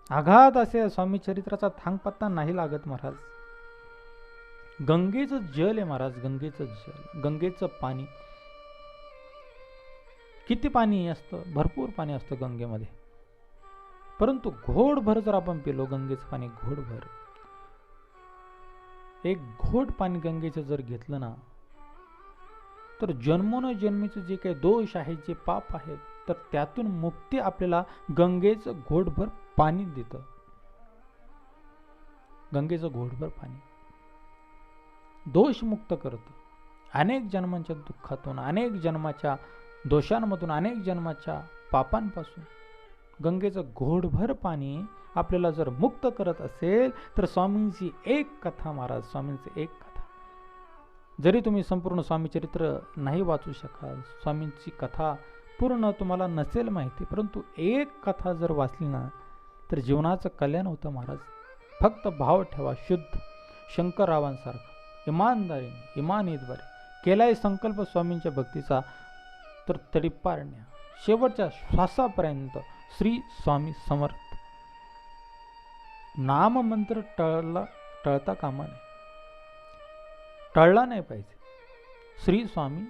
आघात असे स्वामी चरित्राचा थांगपत्ता नाही लागत महाराज. गंगेचं जल आहे महाराज, गंगेचं जल, गंगेचं पाणी. किती पाणी असतं? भरपूर पाणी असतं गंगेमध्ये. परंतु घोडभर जर आपण पिलो गंगेचं पाणी, घोडभर, एक घोट पाणी गंगेचं जर घेतलं ना, तर जन्मोनजन्मीचे जे काही दोष आहेत, जे पाप आहेत, तर त्यातून मुक्ती आपल्याला गंगेचं घोटभर पाणी देतं. गंगेचं घोटभर पाणी दोषमुक्त करतं. अनेक जन्मांच्या दुःखातून, अनेक जन्माच्या दोषांमधून, अनेक जन्माच्या पापांपासून गंगेचं घोटभर पाणी आपल्याला जर मुक्त करत असेल, तर स्वामींची एक कथा महाराज, स्वामींची एक कथा, जरी तुम्ही संपूर्ण स्वामी चरित्र नाही वाचू शकाल, स्वामींची कथा पूर्ण तुम्हाला नसेल माहिती, परंतु एक कथा जर वाचली ना, तर जीवनाचं कल्याण होतं महाराज. फक्त भाव ठेवा शुद्ध, शंकररावांसारखा इमानदारीने, इमानीद्वारे केलाय संकल्प स्वामींच्या भक्तीचा, तर तडीपार न्या शेवटच्या श्वासापर्यंत श्री स्वामी समर्थ. नाम मंत्र टळता कामा नये, टळला नाही पाहिजे. श्री स्वामी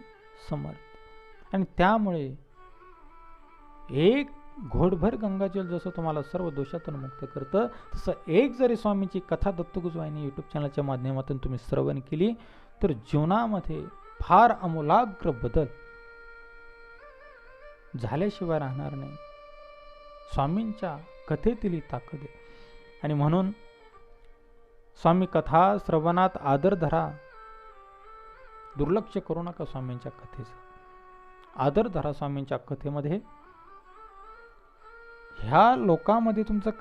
समर्थ. आणि त्यामुळे एक घोटभर गंगाजल जसं तुम्हाला सर्व दोषातून मुक्त करतं, तसं एक जरी स्वामींची कथा दत्तगुरु वाहिनी यूट्यूब चॅनलच्या माध्यमातून तुम्ही श्रवण केली, तर जीवनामध्ये फार आमूलाग्र बदल झाल्याशिवाय राहणार नाही. स्वामींच्या कथेतील ही ताकद आहे. आणि म्हणून स्वामी कथा श्रवणात आदर धरा, दुर्लक्ष करू नका. स्वामींच्या कथेचा आदर धरा. स्वामींच्या कथेमध्ये ह्या लोकांमध्ये तुमचं